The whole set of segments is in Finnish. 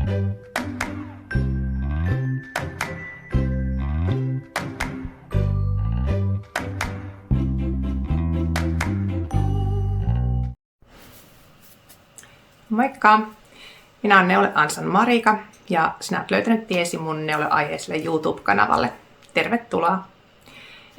Moikka! Minä olen Neule Ansan Marika ja sinä olet löytänyt tiesi mun neuleaiheiselle YouTube-kanavalle. Tervetuloa!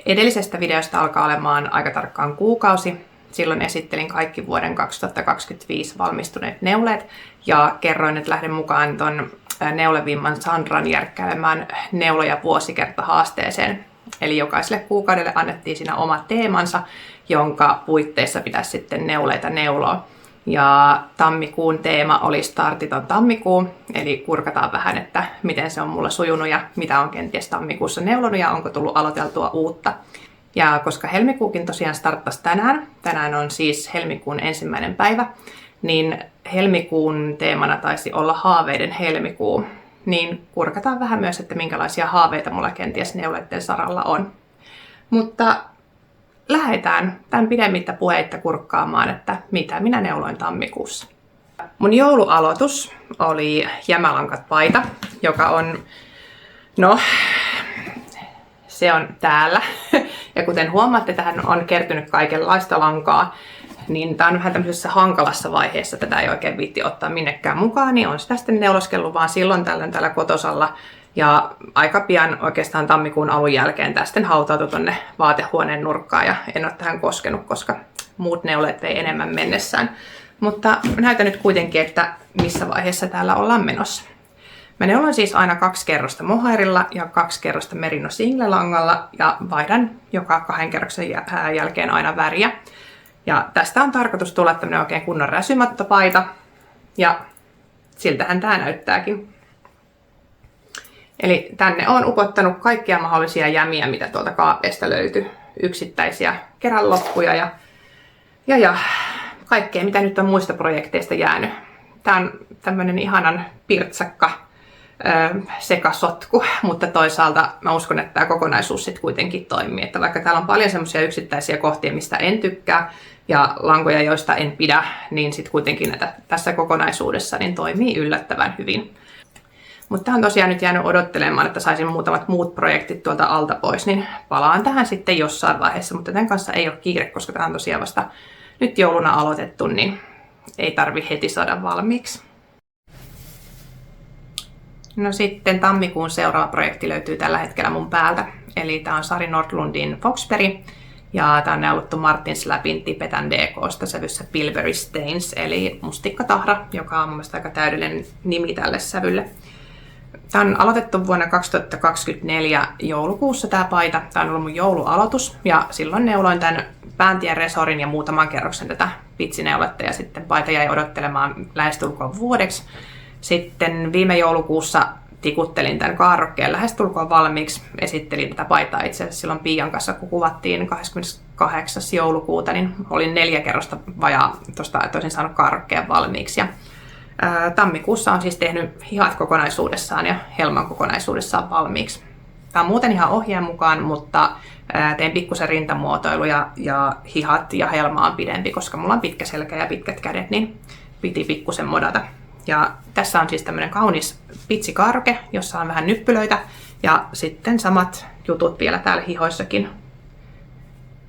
Edellisestä videosta alkaa olemaan aika tarkkaan kuukausi. Silloin esittelin kaikki vuoden 2025 valmistuneet neuleet ja kerroin, että lähden mukaan ton Neulevimman Sandran järkkäilemään neuloja vuosikerta-haasteeseen. Eli jokaiselle kuukaudelle annettiin siinä oma teemansa, jonka puitteissa pitäisi sitten neuleita neuloa. Ja tammikuun teema oli startiton tammikuu, eli kurkataan vähän, että miten se on mulla sujunut ja mitä on kenties tammikuussa neulonut ja onko tullut aloiteltua uutta. Ja koska helmikuukin tosiaan starttasi tänään on siis helmikuun 1. päivä, niin helmikuun teemana taisi olla haaveiden helmikuu. Niin kurkataan vähän myös, että minkälaisia haaveita mulla kenties neuleiden saralla on. Mutta lähdetään tämän pidemmittä puheitta kurkkaamaan, että mitä minä neuloin tammikuussa. Mun joulualoitus oli Jämälankat-paita, joka on, se on täällä. Ja kuten huomaatte, tähän on kertynyt kaikenlaista lankaa, niin tää on vähän tämmöisessä hankalassa vaiheessa, tätä ei oikein viitti ottaa minnekään mukaan, niin on sitä sitten neuloskellut vaan silloin tällöin täällä kotosalla. Ja aika pian oikeastaan tammikuun alun jälkeen tästä hautautui tonne vaatehuoneen nurkkaan ja en ole tähän koskenut, koska muut neuleet vei enemmän mennessään. Mutta näytän nyt kuitenkin, että missä vaiheessa täällä ollaan menossa. Mä neuloin siis aina 2 kerrosta mohairilla ja 2 kerrosta merino single-langalla ja vaihdan joka 2 kerroksen jälkeen aina väriä. Ja tästä on tarkoitus tulla tämmönen oikein kunnon räsymattopaita ja siltähän tää näyttääkin. Eli tänne olen upottanut kaikkia mahdollisia jämiä, mitä tuolta kaapeista löytyy. Yksittäisiä keränloppuja ja kaikkea, mitä nyt on muista projekteista jäänyt. Tää on tämmönen ihanan pirtsakka sekasotku, mutta toisaalta mä uskon, että tämä kokonaisuus sitten kuitenkin toimii. Että vaikka täällä on paljon semmoisia yksittäisiä kohtia, mistä en tykkää, ja lankoja, joista en pidä, niin sitten kuitenkin näitä tässä kokonaisuudessa niin toimii yllättävän hyvin. Mutta tämä on tosiaan nyt jäänyt odottelemaan, että saisin muutamat muut projektit tuolta alta pois, niin palaan tähän sitten jossain vaiheessa, mutta tämän kanssa ei ole kiire, koska tämä on tosiaan vasta nyt jouluna aloitettu, niin ei tarvi heti saada valmiiksi. No sitten tammikuun seuraava projekti löytyy tällä hetkellä mun päältä, eli tämä on Sari Nordlundin Foxberry, ja tämä on neulottu Martins Labin Tibetan DK:sta sävyssä Pilvery Stains, eli mustikkatahra, joka on mun mielestä aika täydellinen nimi tälle sävylle. Tämä on aloitettu vuonna 2024 joulukuussa tämä paita. Tämä on ollut mun joulualoitus ja silloin neuloin tämän pääntien resorin ja muutaman kerroksen tätä pitsineuletta ja sitten paita jäi odottelemaan lähestulkoon vuodeksi. Sitten viime joulukuussa tikuttelin tämän kaarrokkeen lähestulkoon valmiiksi. Esittelin tätä paitaa itse asiassa silloin Pian kanssa, kun kuvattiin 28. joulukuuta, niin olin 4 kerrosta vajaa tuosta, että olisin saanut kaarrokkeen valmiiksi. Ja tammikuussa on siis tehnyt hihat kokonaisuudessaan ja helman kokonaisuudessaan valmiiksi. Tämä on muuten ihan ohjeen mukaan, mutta tein pikkusen rintamuotoiluja ja hihat ja helma on pidempi, koska mulla on pitkä selkä ja pitkät kädet, niin piti pikkusen modata. Ja tässä on siis tämmöinen kaunis pitsikaarroke, jossa on vähän nyppylöitä ja sitten samat jutut vielä täällä hihoissakin.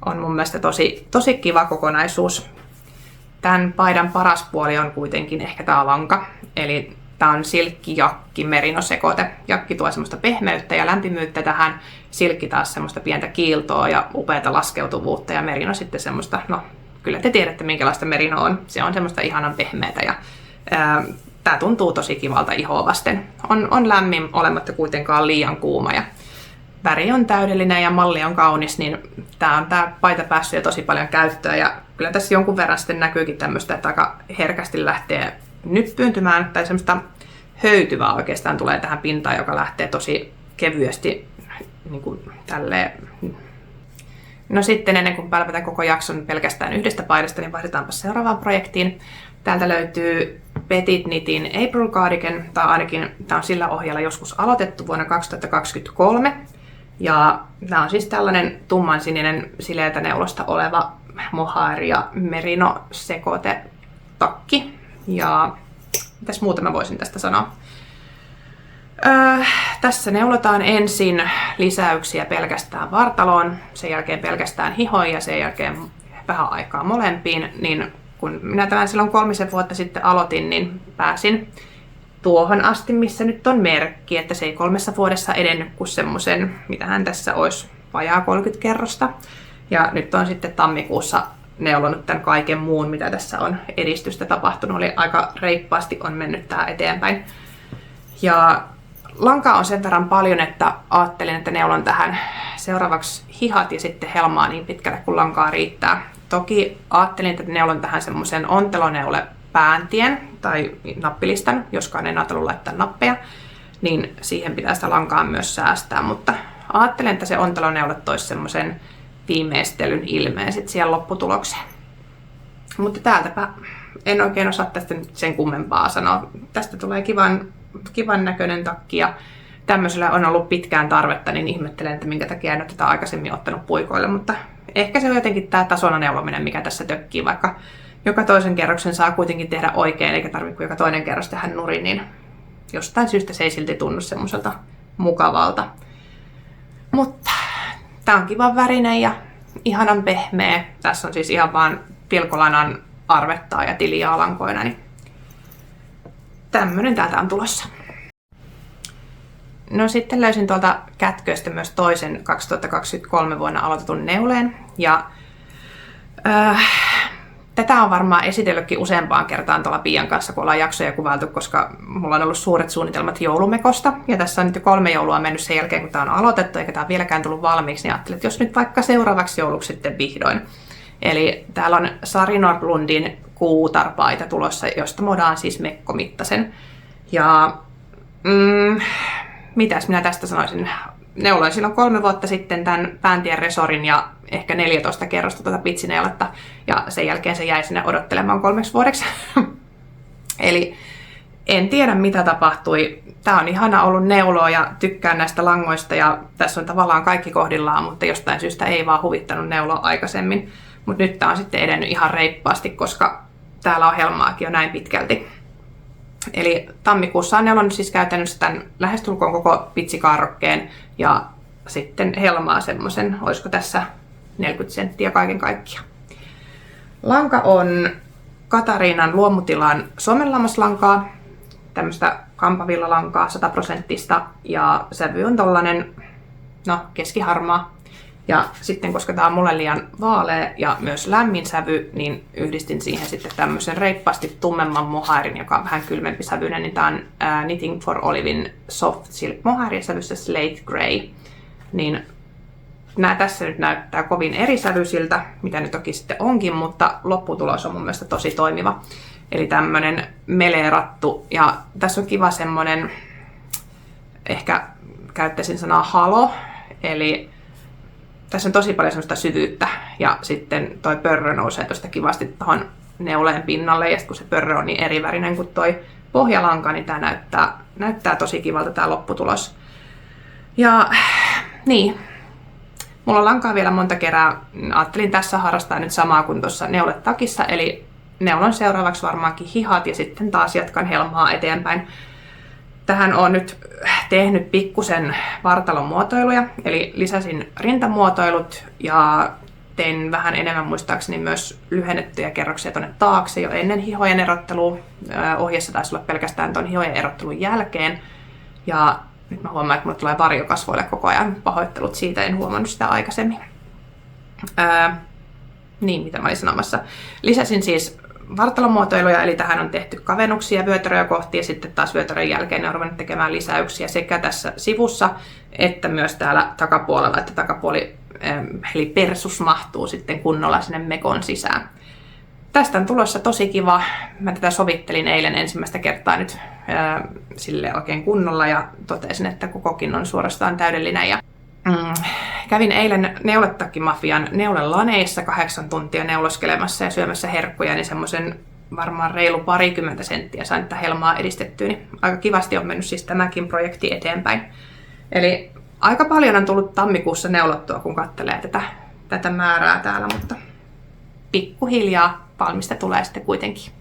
On mun mielestä tosi kiva kokonaisuus. Tämän paidan paras puoli on kuitenkin ehkä tämä lanka, eli tämä on silkkijakki merinosekoite. Jakki tuo semmoista pehmeyttä ja lämpimyyttä tähän, silkki taas semmoista pientä kiiltoa ja upeata laskeutuvuutta ja merino sitten semmoista, kyllä te tiedätte minkälaista merino on, se on semmoista ihanan pehmeätä ja tämä tuntuu tosi kivalta ihoa vasten. On lämmin olematta kuitenkaan liian kuuma ja väri on täydellinen ja malli on kaunis, niin tämä paita päässyt jo tosi paljon käyttöön ja kyllä tässä jonkun verran sitten näkyykin tämmöistä, että aika herkästi lähtee nyppyyntymään tai semmoista höytyvää oikeastaan tulee tähän pintaan, joka lähtee tosi kevyesti niin kuin tälleen. No sitten ennen kuin pälpätän koko jakson pelkästään yhdestä paidasta, niin vaihdetaanpa seuraavaan projektiin. Täältä löytyy Petit Knitin April Cardigan, tai ainakin tämä on sillä ohjeella joskus aloitettu vuonna 2023. Ja tämä on siis tällainen tummansininen sileältä neulosta oleva mohair ja merino sekoite takki. Ja Mitäs muuta mä voisin tästä sanoa? Tässä neulotaan ensin lisäyksiä pelkästään vartaloon, sen jälkeen pelkästään hihoihin ja sen jälkeen vähän aikaa molempiin. Niin kun minä tämän silloin 3 vuotta sitten aloitin, niin pääsin tuohon asti, missä nyt on merkki, että se ei 3 vuodessa edennyt kuin semmoisen, mitähän tässä olisi, vajaa 30 kerrosta. Ja nyt on sitten tammikuussa neulonut tämän kaiken muun, mitä tässä on edistystä tapahtunut. Eli aika reippaasti on mennyt tämä eteenpäin. Ja lankaa on sen verran paljon, että ajattelin, että neulon tähän seuraavaksi hihat ja sitten helmaa niin pitkälle kuin lankaa riittää. Toki ajattelin, että neulon tähän semmoisen onteloneule pääntien tai nappilistan, joskaan en ajatellut laittaa nappeja, niin siihen pitää sitä lankaa myös säästää, mutta ajattelen, että se onteloneule toisi semmoisen viimeistelyn ilmeen sitten siihen lopputulokseen. Mutta täältäpä en oikein osaa tästä nyt sen kummempaa sanoa. Tästä tulee kivan näköinen takki ja tämmöisellä on ollut pitkään tarvetta, niin ihmettelen, että minkä takia en ole tätä aikaisemmin ottanut puikoille, mutta ehkä se on jotenkin tämä tasona neulominen, mikä tässä tökkii, vaikka joka toisen kerroksen saa kuitenkin tehdä oikein, eikä tarvitse kuin joka toinen kerros tehdä nurin, niin jostain syystä se ei silti tunnu semmoiselta mukavalta. Mutta tämä on kivan värinen ja ihanan pehmeä. Tässä on siis ihan vaan pilkolanan arvettaa ja tiliaa lankoina, niin tämmönen täältä on tulossa. No sitten löysin tuolta kätköistä myös toisen 2023 vuonna aloitetun neuleen. Ja tätä on varmaan esitellytkin useampaan kertaan tuolla Pian kanssa, kun ollaan jaksoja kuvailtu, koska mulla on ollut suuret suunnitelmat joulumekosta. Ja tässä on nyt jo 3 joulua mennyt sen jälkeen, kun tämä on aloitettu, eikä tämä on vieläkään tullut valmiiksi, niin ajattelin, että jos nyt vaikka seuraavaksi jouluksi sitten vihdoin. Eli täällä on Sari Nordlundin kuutarpaita tulossa, josta modaan siis mekkomittaisen. Ja mitäs minä tästä sanoisin? Neuloin silloin 3 vuotta sitten tämän pääntien resorin ja ehkä 14 kerrosta tuota pitsineuletta. Ja sen jälkeen se jäi sinne odottelemaan 3 vuodeksi. Eli en tiedä mitä tapahtui. Tää on ihana ollut neuloa ja tykkään näistä langoista ja tässä on tavallaan kaikki kohdillaan, mutta jostain syystä ei vaan huvittanut neuloa aikaisemmin. Mutta nyt tää on sitten edennyt ihan reippaasti, koska täällä on helmaakin jo näin pitkälti. Eli tammikuussa on neulonut siis käytännössä tämän lähestulkoon koko pitsikaarrokkeen ja sitten helmaa semmoisen, olisiko tässä 40 senttiä kaiken kaikkiaan. Lanka on Katariinan luomutilan suomenlammaslankaa, tämmöistä kampavillalankaa 100% ja sävy on tollanen, keskiharmaa. Ja sitten koska tää on mulle liian vaalea ja myös lämmin sävy, niin yhdistin siihen sitten tämmöisen reippaasti tummemman mohairin, joka on vähän kylmempi sävyinen, niin tää on Knitting for Olivein Soft Silk mohairi sävyssä Slate Grey. Niin nämä tässä nyt näyttää kovin eri sävyisiltä, mitä nyt toki sitten onkin, mutta lopputulos on mun mielestä tosi toimiva. Eli tämmönen meleerattu ja tässä on kiva semmonen, ehkä käyttäisin sanaa halo, eli tässä on tosi paljon semmoista syvyyttä ja sitten toi pörrö nousee tuosta kivasti tuohon neuleen pinnalle ja kun se pörrö on niin eri värinen kuin toi pohjalanka, niin tää näyttää tosi kivalta tää lopputulos. Ja niin, mulla on lankaa vielä monta kerää. Ajattelin tässä harrastaa nyt samaa kuin tuossa neuletakissa, eli neulon seuraavaksi varmaankin hihat ja sitten taas jatkan helmaa eteenpäin. Tähän olen nyt tehnyt pikkusen vartalon muotoiluja, eli lisäsin rintamuotoilut ja tein vähän enemmän muistaakseni myös lyhennettyjä kerroksia tuonne taakse jo ennen hihojen erottelua. Ohjeessa taisi olla pelkästään tuon hihojen erottelun jälkeen. Ja nyt mä huomaan, että mulle tulee varjo kasvoille koko ajan. Pahoittelut siitä, en huomannut sitä aikaisemmin. Niin, mitä mä olin sanomassa. Lisäsin siis vartalomuotoiluja, eli tähän on tehty kavennuksia vyötäröjä kohti ja sitten taas vyötärön jälkeen on ruvennut tekemään lisäyksiä sekä tässä sivussa että myös täällä takapuolella, että takapuoli eli persus mahtuu sitten kunnolla sinne mekon sisään. Tästä on tulossa tosi kiva. Mä tätä sovittelin eilen ensimmäistä kertaa nyt sille oikein kunnolla ja totesin, että kokokin on suorastaan täydellinen. Ja kävin eilen neuletakkimafian neulelaneissa 8 tuntia neuloskelemassa ja syömässä herkkuja, niin semmoisen varmaan reilu 20 senttiä sain tätä helmaa edistettyä, niin aika kivasti on mennyt siis tämäkin projekti eteenpäin. Eli aika paljon on tullut tammikuussa neulottua, kun katselee tätä määrää täällä, mutta pikkuhiljaa valmista tulee sitten kuitenkin.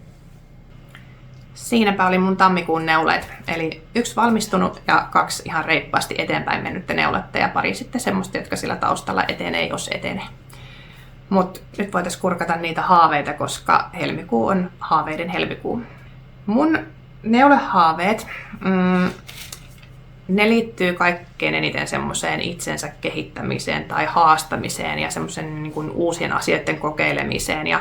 Siinäpä oli mun tammikuun neuleet. Eli 1 valmistunut ja 2 ihan reippaasti eteenpäin mennyttä neuletta ja pari sitten semmoista, jotka sillä taustalla etenee, jos etenee. Mutta nyt voitaisiin kurkata niitä haaveita, koska helmikuu on haaveiden helmikuu. Mun neulehaaveet, ne liittyy kaikkein eniten semmoiseen itsensä kehittämiseen tai haastamiseen ja semmoisen niin kuin uusien asioiden kokeilemiseen. Ja,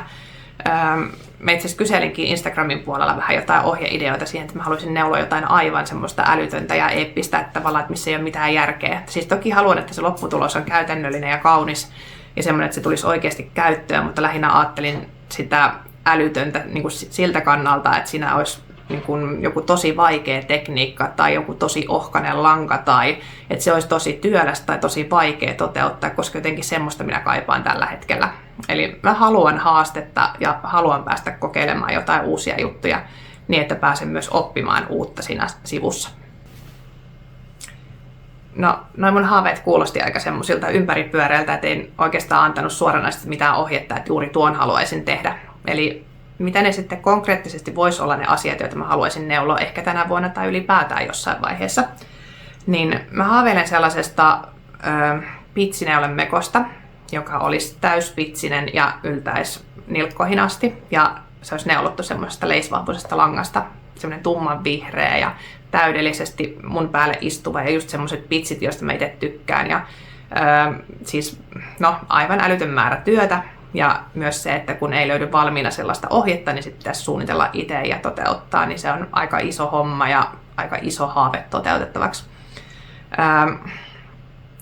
mä itse asiassa kyselinkin Instagramin puolella vähän jotain ohjeideoita siihen, että mä haluaisin neuloa jotain aivan semmoista älytöntä ja eeppistä, että tavallaan, että missä ei ole mitään järkeä. Siis toki haluan, että se lopputulos on käytännöllinen ja kaunis ja semmoinen, että se tulisi oikeasti käyttöön, mutta lähinnä ajattelin sitä älytöntä niin kuin siltä kannalta, että siinä olisi niin kuin joku tosi vaikea tekniikka tai joku tosi ohkainen lanka tai että se olisi tosi työlästä tai tosi vaikea toteuttaa, koska jotenkin semmoista minä kaipaan tällä hetkellä. Eli mä haluan haastetta ja haluan päästä kokeilemaan jotain uusia juttuja niin, että pääsen myös oppimaan uutta siinä sivussa. No, noin mun haaveet kuulosti aika semmoisilta ympäripyöreiltä, että en oikeastaan antanut suoranaisesti mitään ohjetta, että juuri tuon haluaisin tehdä. Eli mitä ne sitten konkreettisesti voisi olla ne asiat, joita mä haluaisin neuloa ehkä tänä vuonna tai ylipäätään jossain vaiheessa. Niin mä haaveilen sellaisesta pitsineulen mekosta, joka olisi täyspitsinen ja yltäisi nilkkoihin asti. Ja se olisi neulottu semmoisesta leisvahvuisesta langasta, semmoinen tumman vihreä ja täydellisesti mun päälle istuva ja just semmoiset pitsit, joista mä itse tykkään. Ja siis aivan älytön määrä työtä. Ja myös se, että kun ei löydy valmiina sellaista ohjetta, niin sitten pitäisi suunnitella itse ja toteuttaa, niin se on aika iso homma ja aika iso haave toteutettavaksi.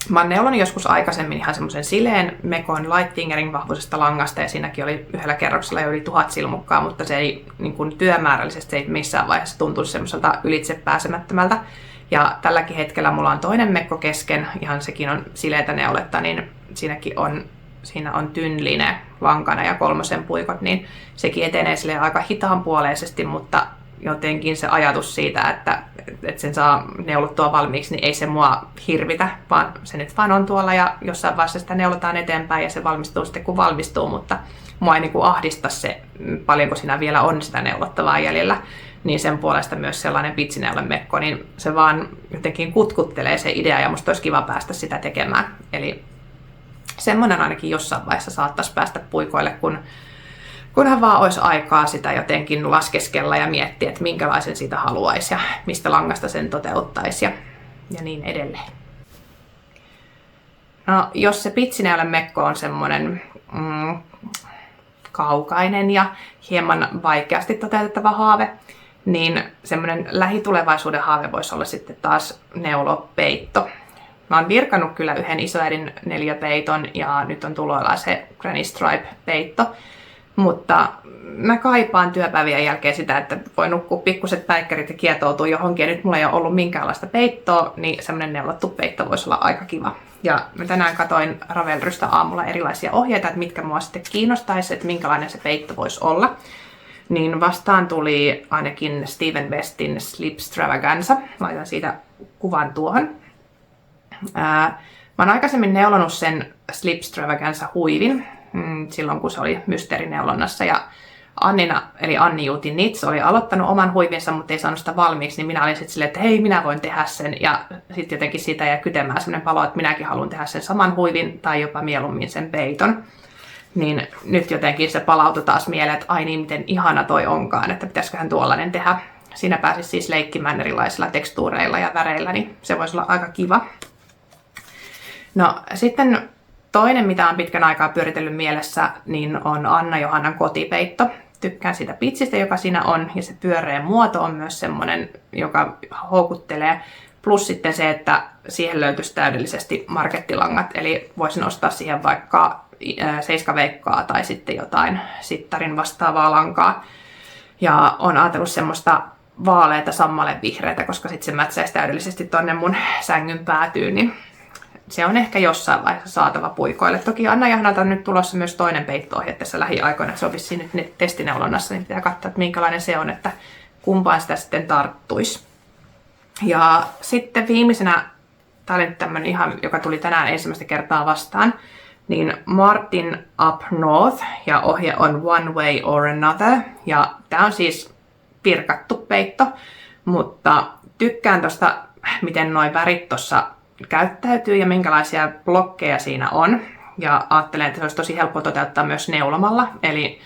Mä oon neulonut joskus aikaisemmin ihan semmoisen sileen mekon Lightfingerin vahvuisesta langasta ja siinäkin oli yhdellä kerroksella jo yli 1000 silmukkaa, mutta se ei niin kuin työmäärällisesti se ei missään vaiheessa tuntuisi semmoiselta ylitsepääsemättömältä. Ja tälläkin hetkellä mulla on toinen mekko kesken, ihan sekin on sileitä neuletta, niin siinä on tynnline lankana ja 3 puikot, niin sekin etenee sille aika hitaanpuoleisesti, mutta jotenkin se ajatus siitä, että sen saa neulottua valmiiksi, niin ei se mua hirvitä, vaan se nyt vaan on tuolla ja jossain vaiheessa sitä neulotaan eteenpäin ja se valmistuu sitten kun valmistuu, mutta mua ei niin kuin ahdista se, paljonko siinä vielä on sitä neulottavaa jäljellä, niin sen puolesta myös sellainen pitsineulen mekko, niin se vaan jotenkin kutkuttelee se idea ja musta olisi kiva päästä sitä tekemään. Eli semmoinen ainakin jossain vaiheessa saattaisi päästä puikoille, kunhan vaan olisi aikaa sitä jotenkin laskeskella ja miettiä, että minkälaisen siitä haluaisi ja mistä langasta sen toteuttaisi ja niin edelleen. No, jos se pitsineulen mekko on semmoinen kaukainen ja hieman vaikeasti toteutettava haave, niin semmoinen lähitulevaisuuden haave voisi olla sitten taas neulopeitto. Mä oon virkannut kyllä yhden isoäidin 4-peiton ja nyt on tuloillaan se Granny Stripe-peitto, mutta mä kaipaan työpäivien jälkeen sitä, että voi nukkua pikkuset päikkärit ja kietoutua johonkin ja nyt mulla ei ole ollut minkäänlaista peittoa, niin semmoinen neulottu peitto voisi olla aika kiva. Ja mä tänään katoin Ravelrystä aamulla erilaisia ohjeita, että mitkä mua sitten kiinnostaisi, että minkälainen se peitto voisi olla. Niin vastaan tuli ainakin Steven Westin Slipstravaganza. Laitan siitä kuvan tuohon. Mä oon aikaisemmin neulonut sen Slipstravaganza huivin silloin, kun se oli mysteerineulonnassa. Ja Annina, eli Anni Juuti Nits, oli aloittanut oman huivinsa, mutta ei saanut sitä valmiiksi, niin minä olin sitten silleen, että hei, minä voin tehdä sen. Ja sitten jotenkin siitä jäi kytemään sellainen palo, että minäkin haluan tehdä sen saman huivin tai jopa mieluummin sen peiton. Niin nyt jotenkin se palautui taas mieleen, että ai niin, miten ihana toi onkaan, että pitäisiköhän tuollainen tehdä. Siinä pääsisi siis leikkimään erilaisilla tekstuureilla ja väreillä, niin se voisi olla aika kiva. No sitten toinen, mitä on pitkän aikaa pyöritellyt mielessä, niin on Anna Johannan kotipeitto. Tykkään siitä pitsistä, joka siinä on, ja se pyöreä muoto on myös semmoinen, joka houkuttelee. Plus sitten se, että siihen löytyisi täydellisesti markettilangat, eli voisin ostaa siihen vaikka 7 veikkaa tai sitten jotain sittarin vastaavaa lankaa. Ja on ajatellut semmoista vaaleita sammalen vihreitä, koska sitten se mätsäisi täydellisesti tonne mun sängyn päätyyn, niin se on ehkä jossain vaiheessa saatava puikoille. Toki Anna Johanalta on nyt tulossa myös toinen peitto-ohje tässä lähiaikoina, että se on vissiin nyt testineulonnassa, niin pitää katsoa, että minkälainen se on, että kumpaan sitä sitten tarttuisi. Ja sitten viimeisenä, tämä oli nyt tämmöinen ihan, joka tuli tänään ensimmäistä kertaa vastaan, niin Martin Up North, ja ohje on One Way or Another. Ja tämä on siis virkattu peitto, mutta tykkään tuosta, miten nuo värit tuossa käyttäytyy ja minkälaisia blokkeja siinä on. Ja ajattelen, että se olisi tosi helppo toteuttaa myös neulomalla, eli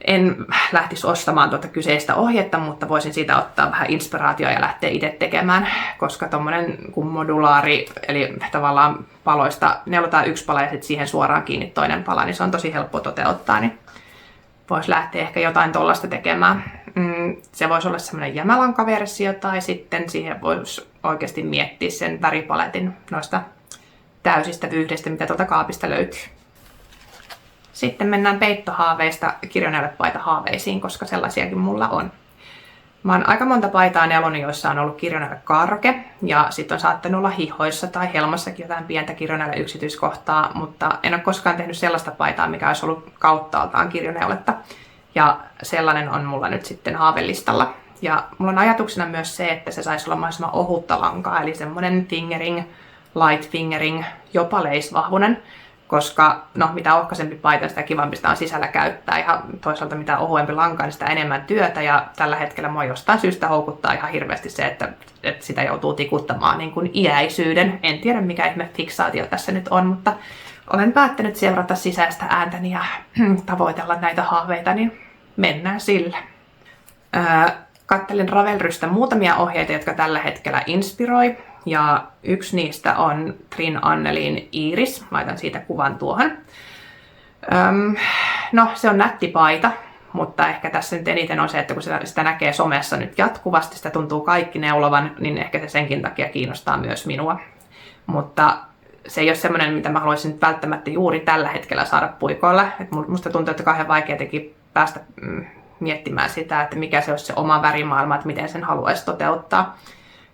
en lähtisi ostamaan tuota kyseistä ohjetta, mutta voisin siitä ottaa vähän inspiraatiota ja lähteä itse tekemään, koska tuommoinen kuin modulaari, eli tavallaan paloista neulotaan yksi pala ja sitten siihen suoraan kiinni toinen pala, niin se on tosi helppo toteuttaa, niin voisi lähteä ehkä jotain tuollaista tekemään. Se voisi olla semmoinen jämälankaversio tai sitten siihen voisi oikeasti miettiä sen väripaletin noista täysistä vyyhdeistä, mitä tuolta kaapista löytyy. Sitten mennään peittohaaveista kirjoneulepaitahaaveisiin, koska sellaisiakin mulla on. Mä oon aika monta paitaa neulonut, joissa on ollut kirjoneulekarke, ja sitten on saattanut olla hihoissa tai helmassakin jotain pientä kirjoneule-yksityiskohtaa, mutta en ole koskaan tehnyt sellaista paitaa, mikä olisi ollut kauttaaltaan kirjoneuletta. Ja sellainen on mulla nyt sitten haavelistalla. Ja mulla on ajatuksena myös se, että se saisi olla mahdollisimman ohutta lankaa, eli semmoinen fingering, light fingering, jopa leisvahvunen. Koska no, mitä ohkaisempi paita, sitä kivampi sitä on sisällä käyttää. Ja toisaalta mitä ohuempi lanka, niin sitä enemmän työtä. Ja tällä hetkellä mua jostain syystä houkuttaa ihan hirveästi se, että sitä joutuu tikuttamaan niin kuin iäisyyden. En tiedä mikä ihme fiksaatio tässä nyt on, mutta olen päättänyt seurata sisäistä ääntäni ja tavoitella näitä haaveita, niin mennään sillä. Kattelin Ravelrystä muutamia ohjeita, jotka tällä hetkellä inspiroi. Ja yksi niistä on Trin Annelin Iris. Laitan siitä kuvan tuohon. No, se on nätti paita, mutta ehkä tässä nyt eniten on se, että kun sitä näkee somessa nyt jatkuvasti, sitä tuntuu kaikki neulovan, niin ehkä se senkin takia kiinnostaa myös minua. Mutta se ei ole semmoinen, mitä mä haluaisin nyt välttämättä juuri tällä hetkellä saada puikoilla. Musta tuntuu, että kauhean vaikea teki päästä miettimään sitä, että mikä se olisi se oma värimaailma, että miten sen haluaisi toteuttaa.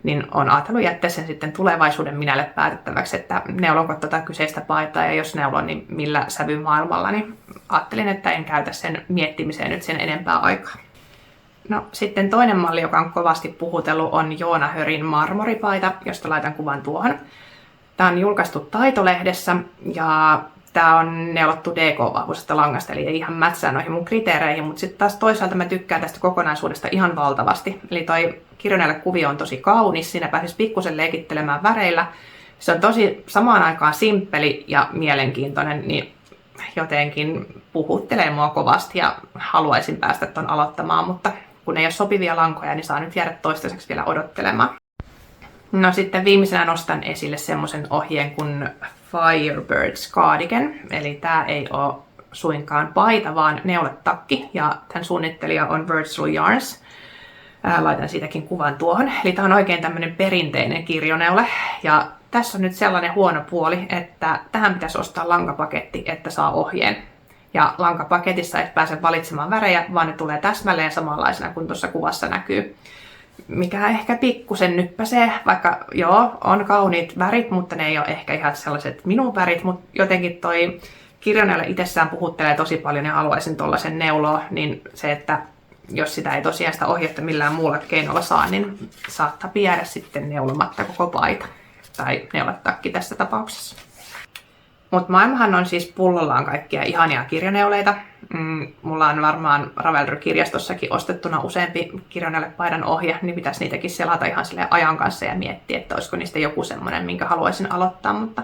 Niin on ajatellut jättää sen sitten tulevaisuuden minälle päätettäväksi, että neulonko tätä kyseistä paitaa ja jos neulon, niin millä sävymaailmalla, niin ajattelin, että en käytä sen miettimiseen nyt sen enempää aikaa. No sitten toinen malli, joka on kovasti puhutellut, on Joona Hörin marmoripaita, josta laitan kuvan tuohon. Tämä on julkaistu Taitolehdessä ja tämä on neulottu DK-vahvuisesta langasta, eli ei ihan mätsää noihin mun kriteereihin, mutta sitten taas toisaalta mä tykkään tästä kokonaisuudesta ihan valtavasti. Eli toi kirjoneulekuvio on tosi kaunis, siinä pääsisi pikkusen leikittelemään väreillä. Se on tosi samaan aikaan simppeli ja mielenkiintoinen, niin jotenkin puhuttelee mua kovasti ja haluaisin päästä ton aloittamaan, mutta kun ei ole sopivia lankoja, niin saa nyt jäädä toistaiseksi vielä odottelemaan. No sitten viimeisenä nostan esille semmoisen ohjeen kuin Firebirds Cardigan, eli tämä ei ole suinkaan paita, vaan neuletakki, ja tämän suunnittelija on Virtual Yarns. Laitan siitäkin kuvan tuohon. Eli tämä on oikein tämmöinen perinteinen kirjoneule, ja tässä on nyt sellainen huono puoli, että tähän pitäisi ostaa lankapaketti, että saa ohjeen. Ja lankapaketissa et pääse valitsemaan värejä, vaan ne tulee täsmälleen samanlaisena kuin tuossa kuvassa näkyy. Mikä ehkä pikkusen nyppäsee, vaikka joo, on kauniit värit, mutta ne ei ole ehkä ihan sellaiset minun värit, mutta jotenkin toi kirjoneule itsessään puhuttelee tosi paljon ja haluaisin tollasen neuloa, niin se, että jos sitä ei tosiaan sitä ohjetta millään muulla keinolla saa, niin saattaa jäädä sitten neulomatta koko paita. Tai neuletakki tässä tapauksessa. Mutta maailmahan on siis pullollaan kaikkia ihania kirjoneuleita. Mulla on varmaan Ravelry-kirjastossakin ostettuna useampi kirjoneulepaidan ohje, niin pitäisi niitäkin selata ihan silleen ajan kanssa ja miettiä, että olisiko niistä joku semmoinen, minkä haluaisin aloittaa. Mutta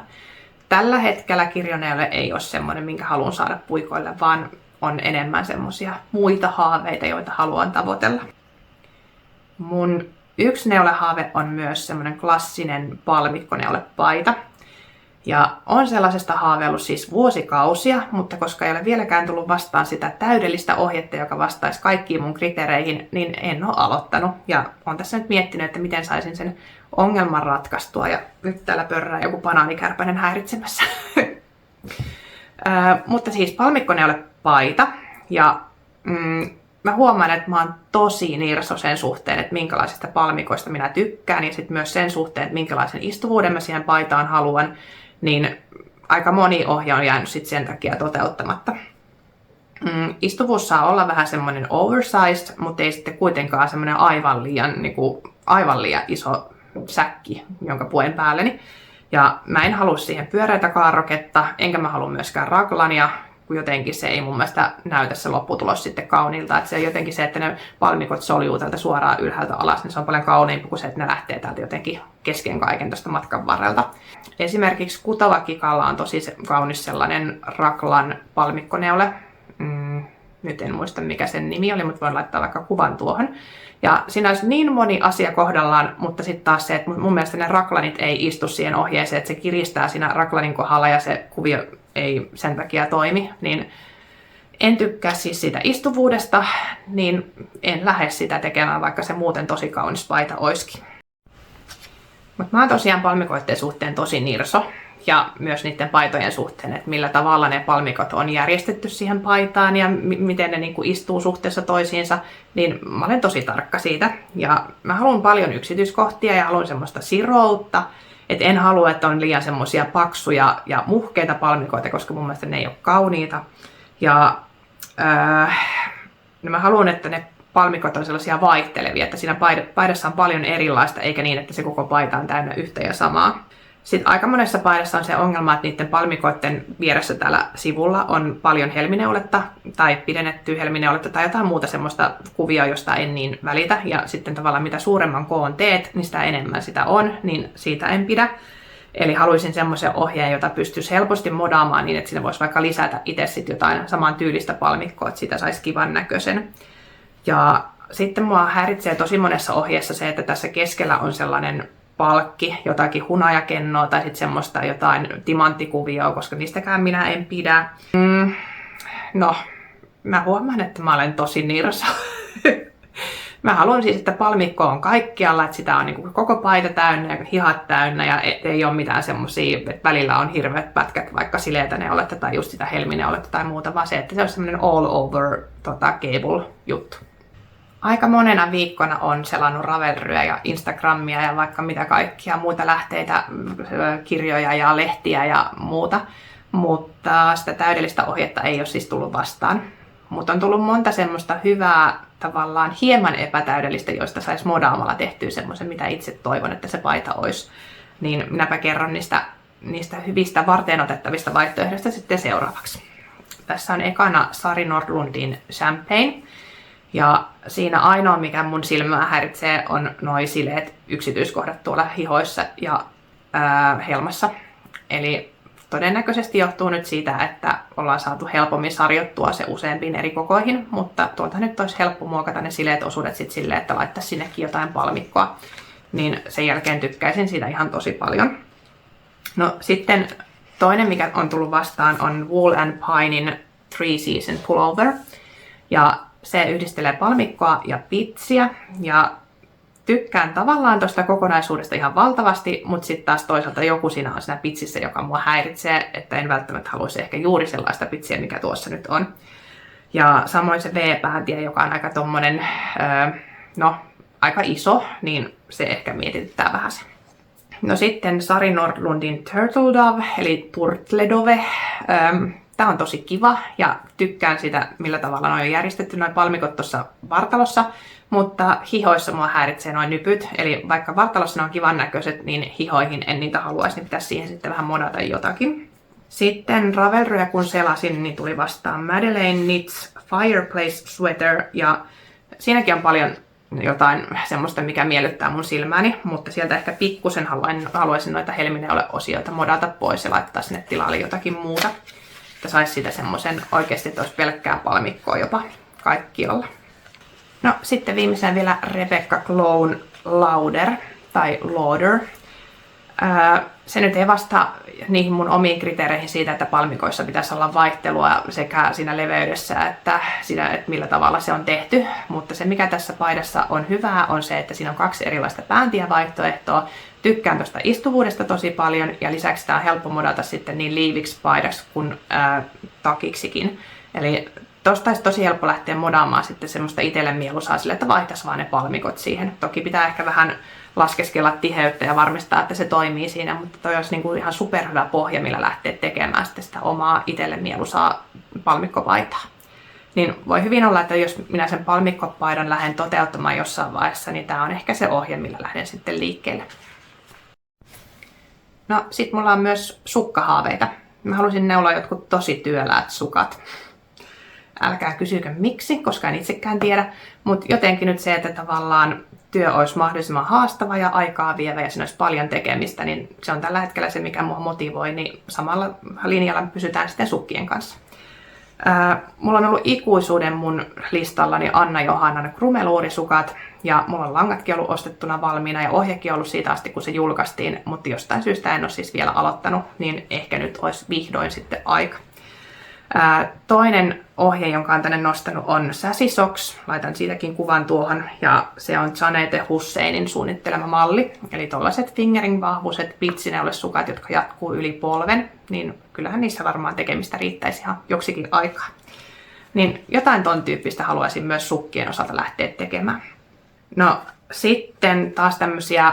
tällä hetkellä kirjoneule ei ole semmoinen, minkä haluan saada puikoille, vaan on enemmän semmoisia muita haaveita, joita haluan tavoitella. Mun yksi neulehaave on myös semmoinen klassinen palmikkoneulepaita. Ja on sellaisesta haaveillut siis vuosikausia, mutta koska ei ole vieläkään tullut vastaan sitä täydellistä ohjetta, joka vastaisi kaikkiin mun kriteereihin, niin en ole aloittanut. Ja olen tässä nyt miettinyt, että miten saisin sen ongelman ratkaistua. Ja nyt täällä pörrää joku banaanikärpänen häiritsemässä. Mutta siis palmikkoneulepaita. Ja mä huomaan, että mä oon tosi nirso sen suhteen, että minkälaisista palmikoista minä tykkään. Ja sitten myös sen suhteen, että minkälaisen istuvuuden mä siihen paitaan haluan. Niin aika moni ohje on jäänyt sit sen takia toteuttamatta. Istuvuus saa olla vähän semmoinen oversized, mutta ei sitten kuitenkaan semmoinen aivan liian iso säkki, jonka puen päälleni. Ja mä en halua siihen pyöreätä kaarroketta, enkä mä halua myöskään raglania, kun jotenkin se ei mun mielestä näytä se lopputulos sitten kauniilta. Että se on jotenkin se, että ne palmikot soljuu täältä suoraan ylhäältä alas, niin se on paljon kauniimpi kuin se, että ne lähtee täältä jotenkin kesken kaiken tuosta matkan varrelta. Esimerkiksi Kutava-kikalla on tosi kaunis sellainen Raglan palmikkoneule. Nyt en muista mikä sen nimi oli, mutta voin laittaa vaikka kuvan tuohon. Ja siinä olisi niin moni asia kohdallaan, mutta sitten taas se, että mun mielestä ne Raglanit ei istu siihen ohjeeseen, että se kiristää siinä Raglanin kohdalla ja se kuvio ei sen takia toimi. Niin en tykkää siis siitä istuvuudesta, niin en lähde sitä tekemään, vaikka se muuten tosi kaunis paita olisikin. Mutta mä oon tosiaan palmikoiden suhteen tosi nirso. Ja myös niiden paitojen suhteen, että millä tavalla ne palmikot on järjestetty siihen paitaan ja miten ne niinku istuu suhteessa toisiinsa, niin mä olen tosi tarkka siitä. Ja mä haluan paljon yksityiskohtia ja haluan semmoista siroutta, että en halua, että on liian semmoisia paksuja ja muhkeita palmikoita, koska mun mielestä ne ei ole kauniita. Ja mä haluan, että ne palmikot on sellaisia vaihtelevia, että siinä paidassa on paljon erilaista, eikä niin, että se koko paita on täynnä yhtä ja samaa. Sitten aika monessa paidassa on se ongelma, että niiden palmikoiden vieressä täällä sivulla on paljon helmineuletta tai pidennettyä helmineuletta tai jotain muuta semmoista kuvia, josta en niin välitä. Ja sitten tavallaan mitä suuremman koon teet, niin sitä enemmän sitä on, niin siitä en pidä. Eli haluaisin semmoisen ohjeen, jota pystyisi helposti modaamaan niin, että siinä voisi vaikka lisätä itse sitten jotain saman tyylistä palmikkoa, että siitä saisi kivan näköisen. Ja sitten mua häiritsee tosi monessa ohjeessa se, että tässä keskellä on sellainen palkki, jotakin hunajakennoa tai sitten semmoista jotain timanttikuvioa, koska niistäkään minä en pidä. No, mä huomaan, että mä olen tosi nirsa. Mä haluan siis, että palmikko on kaikkialla, että sitä on niin kuin koko paita täynnä ja hihat täynnä ja ei ole mitään semmosia, että välillä on hirveät pätkät, vaikka sileitä neuletta tai just sitä helmineuletta tai muuta, vaan se, että se on semmoinen all over cable juttu. Aika monena viikkona on selannut Ravelryä ja Instagramia ja vaikka mitä kaikkia muita lähteitä, kirjoja ja lehtiä ja muuta, mutta sitä täydellistä ohjetta ei ole siis tullut vastaan. Mutta on tullut monta semmoista hyvää, tavallaan hieman epätäydellistä, joista saisi modaamalla tehtyä semmoisen, mitä itse toivon, että se paita olisi. Niin minäpä kerron niistä hyvistä varteenotettavista vaihtoehdoista sitten seuraavaksi. Tässä on ekana Sari Nordlundin Champagne. Ja siinä ainoa, mikä mun silmää häiritsee, on noi sileet yksityiskohdat tuolla hihoissa ja helmassa. Eli todennäköisesti johtuu nyt siitä, että ollaan saatu helpommin sarjottua se useampiin eri kokoihin, mutta tuolta nyt olisi helppo muokata ne sileet osuudet sitten silleen, että laittaisi sinnekin jotain palmikkoa. Niin sen jälkeen tykkäisin siitä ihan tosi paljon. No sitten toinen, mikä on tullut vastaan, on Wool and Pinein 3 Season Pullover. Ja se yhdistelee palmikkoa ja pitsiä ja tykkään tavallaan tuosta kokonaisuudesta ihan valtavasti, mutta sitten taas toisaalta joku siinä on siinä pitsissä, joka mua häiritsee, että en välttämättä haluaisi ehkä juuri sellaista pitsiä, mikä tuossa nyt on. Ja samoin se V-pääntie, joka on aika tommonen, aika iso, niin se ehkä mietityttää vähän se. No sitten Sari Nordlundin Turtle Dove, eli Turtledove. Tää on tosi kiva ja tykkään sitä, millä tavalla ne on järjestetty noin palmikot tuossa vartalossa, mutta hihoissa mua häiritsee noin nypyt. Eli vaikka vartalossa ne on kivan näköiset, niin hihoihin en niitä haluaisi, niin pitäisi siihen sitten vähän modata jotakin. Sitten Ravelryä kun selasin, niin tuli vastaan Madeleine Knits Fireplace Sweater ja siinäkin on paljon jotain semmoista, mikä miellyttää mun silmääni, mutta sieltä ehkä pikkusen haluaisin noita helmineule-osioita modata pois ja laittaa sinne tilalle jotakin muuta. Että saisi siitä semmoisen oikeasti, että olisi pelkkää palmikkoa jopa kaikkialla. No sitten viimeisenä vielä Rebecca Clone Lauder tai Lauder. Se nyt ei vastaa niihin mun omiin kriteereihin siitä, että palmikoissa pitäisi olla vaihtelua sekä siinä leveydessä että siinä, että millä tavalla se on tehty. Mutta se mikä tässä paidassa on hyvää on se, että siinä on 2 erilaista pääntiövaihtoehtoa. Tykkään tuosta istuvuudesta tosi paljon ja lisäksi tämä on helppo modata sitten niin liiviksi paidaksi kuin takiksikin. Eli tosta olisi tosi helppo lähteä modaamaan sitten semmoista itselle mieluisaa sille, että vaihtaisi vaan ne palmikot siihen. Toki pitää ehkä vähän laskeskella tiheyttä ja varmistaa, että se toimii siinä, mutta toi olisi niinku ihan superhyvä pohja, millä lähteä tekemään sitten sitä omaa itselle mieluisaa palmikkopaitaa. Niin voi hyvin olla, että jos minä sen palmikkopaidan lähden toteuttamaan jossain vaiheessa, niin tämä on ehkä se ohje, millä lähden sitten liikkeelle. No sit mulla on myös sukkahaaveita. Mä halusin neuloa jotkut tosi työläät sukat. Älkää kysykö miksi, koska en itsekään tiedä, mutta jotenkin nyt se, että tavallaan työ olisi mahdollisimman haastava ja aikaa vievä ja siinä olisi paljon tekemistä, niin se on tällä hetkellä se, mikä mua motivoi, niin samalla linjalla pysytään sitten sukkien kanssa. Mulla on ollut ikuisuuden mun listallani Anna Johannan krumeluurisukat ja mulla on langatkin ollut ostettuna valmiina ja ohjekin ollut siitä asti, kun se julkaistiin, mutta jostain syystä en ole siis vielä aloittanut, niin ehkä nyt olisi vihdoin sitten aika. Toinen ohje, jonka olen tänne nostanut, on Sassy Socks. Laitan siitäkin kuvan tuohon. Ja se on Janete Husseinin suunnittelema malli. Eli tuollaiset fingering-vahvuiset pitsineulesukat, jotka jatkuu yli polven. Niin kyllähän niissä varmaan tekemistä riittäisi ihan joksikin aikaa. Niin jotain ton tyyppistä haluaisin myös sukkien osalta lähteä tekemään. No sitten taas tämmöisiä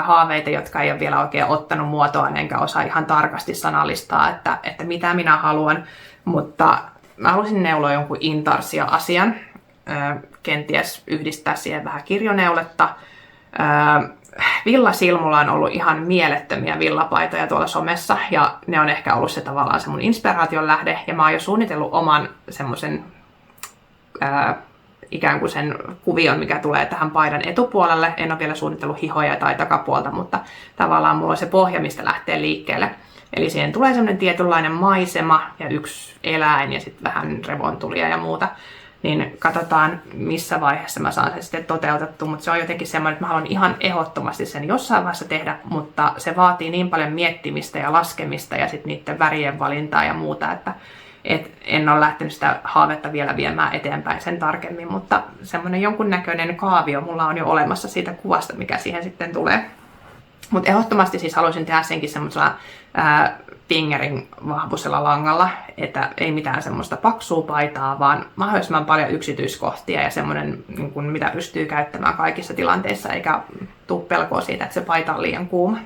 haaveita, jotka ei ole vielä oikein ottanut muotoa, enkä osaa ihan tarkasti sanallistaa, että mitä minä haluan, mutta mä haluaisin neuloa jonkun intarsia-asian, kenties yhdistää siihen vähän kirjoneuletta. Villasilmulla on ollut ihan mielettömiä villapaitoja tuolla somessa, ja ne on ehkä ollut se tavallaan se mun inspiraation lähde, ja mä oon jo suunnitellut oman semmoisen ikään kuin sen kuvion, mikä tulee tähän paidan etupuolelle. En ole vielä suunnitellut hihoja tai takapuolta, mutta tavallaan mulla on se pohja, mistä lähtee liikkeelle. Eli siihen tulee semmoinen tietynlainen maisema ja yksi eläin ja sitten vähän revontulia ja muuta. Niin katsotaan, missä vaiheessa mä saan sen sitten toteutettua, mutta se on jotenkin semmoinen, että mä haluan ihan ehdottomasti sen jossain vaiheessa tehdä, mutta se vaatii niin paljon miettimistä ja laskemista ja sitten niiden värien valintaa ja muuta, että en ole lähtenyt sitä haavetta vielä viemään eteenpäin sen tarkemmin, mutta semmoinen jonkunnäköinen kaavio mulla on jo olemassa siitä kuvasta, mikä siihen sitten tulee. Mutta ehdottomasti siis haluaisin tehdä senkin semmoisella fingerin vahvuisella langalla, että ei mitään semmoista paksua paitaa, vaan mahdollisimman paljon yksityiskohtia ja semmoinen, niin kuin mitä pystyy käyttämään kaikissa tilanteissa, eikä tule pelkoa siitä, että se paita on liian kuuma.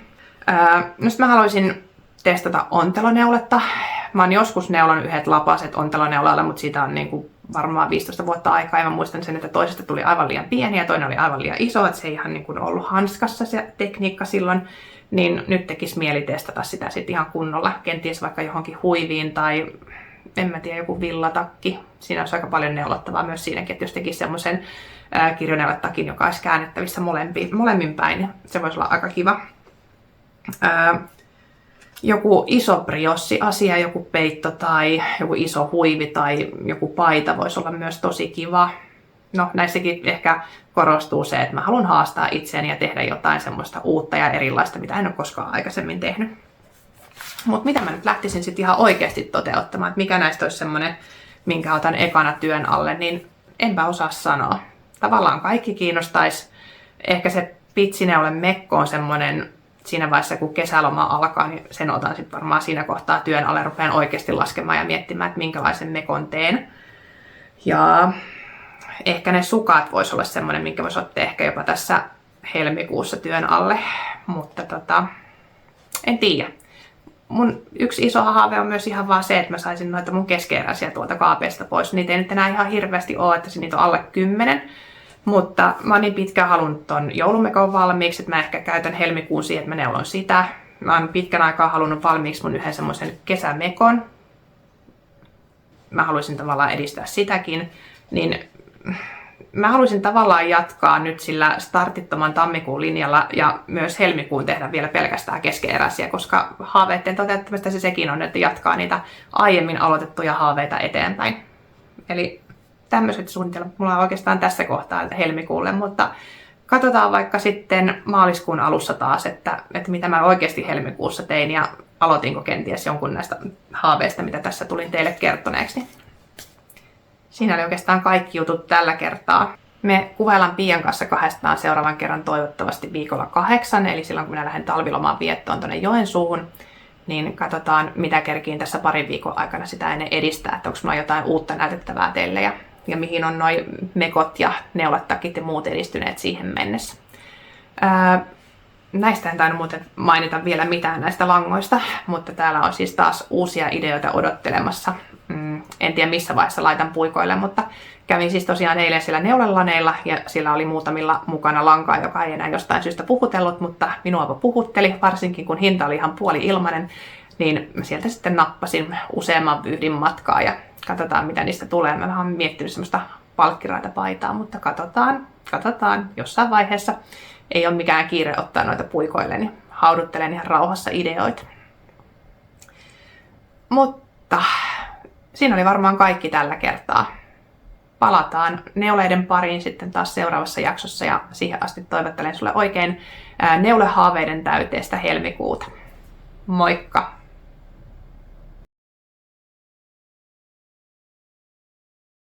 No sitten mä haluaisin testata onteloneuletta. Mä oon joskus neulannut yhdet lapaset onteloneulalla, mutta siitä on niin kuin varmaan 15 vuotta aikaa. Ja mä muistan sen, että toisesta tuli aivan liian pieni ja toinen oli aivan liian iso. Että se ei ihan niin kuin ollut hanskassa se tekniikka silloin. Niin nyt tekisi mieli testata sitä sitten ihan kunnolla. Kenties vaikka johonkin huiviin tai en mä tiedä, joku villatakki. Siinä olisi aika paljon neulottavaa myös siinäkin, että jos tekisi semmoisen kirjoneuletakin, joka olisi käännettävissä molemmin päin, niin se voisi olla aika kiva. Joku iso briossi-asia, joku peitto tai joku iso huivi tai joku paita voisi olla myös tosi kiva. No näissäkin ehkä korostuu se, että mä haluan haastaa itseäni ja tehdä jotain semmoista uutta ja erilaista, mitä en ole koskaan aikaisemmin tehnyt. Mutta mitä mä nyt lähtisin sitten ihan oikeasti toteuttamaan, että mikä näistä olisi semmoinen, minkä otan ekana työn alle, niin enpä osaa sanoa. Tavallaan kaikki kiinnostaisi. Ehkä se pitsineulen mekko on semmoinen, siinä vaiheessa kun kesäloma alkaa, niin sen otan sitten varmaan siinä kohtaa työn alle, rupean oikeasti laskemaan ja miettimään, että minkälaisen mekon teen. Ja ehkä ne sukat voisi olla semmoinen, minkä voisi ottaa ehkä jopa tässä helmikuussa työn alle, mutta en tiedä. Mun yksi iso haave on myös ihan vaan se, että mä saisin noita mun keskeeräisiä tuolta kaapeista pois. Niitä ei nyt enää ihan hirveästi ole, että niitä on alle 10. Mutta mä oon niin pitkään halunnut ton joulumekon valmiiksi, että mä ehkä käytän helmikuun siihen, että mä neulon sitä. Mä oon pitkän aikaa halunnut valmiiksi mun yhden semmoisen kesämekon. Mä haluaisin tavallaan edistää sitäkin. Niin mä haluaisin tavallaan jatkaa nyt sillä startittoman tammikuun linjalla ja myös helmikuun tehdä vielä pelkästään keskeeräisiä, koska haaveiden toteuttamista sekin on, että jatkaa niitä aiemmin aloitettuja haaveita eteenpäin. Eli tämmöiset suunnitelmat mulla on oikeastaan tässä kohtaa helmikuulle, mutta katsotaan vaikka sitten maaliskuun alussa taas, että mitä mä oikeasti helmikuussa tein ja aloitinko kenties jonkun näistä haaveista, mitä tässä tulin teille kertoneeksi. Siinä oli oikeastaan kaikki jutut tällä kertaa. Me kuvaillaan Pian kanssa kahdestaan seuraavan kerran toivottavasti viikolla 8, eli silloin kun minä lähden talvilomaan viettoon tuonne Joensuuhun, niin katsotaan mitä kerkiin tässä parin viikon aikana sitä ennen edistää, että onko minulla jotain uutta näytettävää teille ja mihin on noi mekot ja neulattakit ja muut edistyneet siihen mennessä. Näistä en tainnut muuten mainita vielä mitään näistä langoista, mutta täällä on siis taas uusia ideoita odottelemassa. En tiedä missä vaiheessa laitan puikoille, mutta kävin siis tosiaan eilen siellä neulelaneilla ja sillä oli muutamilla mukana lankaa, joka ei enää jostain syystä puhutellut, mutta minuapa puhutteli, varsinkin kun hinta oli ihan puoli ilmainen. niin mä sieltä sitten nappasin useamman vyyhdin matkaa ja katsotaan mitä niistä tulee. Mä vähän miettinyt semmoista palkkiraitapaitaa, mutta katsotaan jossain vaiheessa. Ei ole mikään kiire ottaa noita puikoille, niin hauduttelen ihan rauhassa ideoita. Mutta siinä oli varmaan kaikki tällä kertaa. Palataan neuleiden pariin sitten taas seuraavassa jaksossa ja siihen asti toivottelen sulle oikein neulehaaveiden täyteistä helmikuuta. Moikka!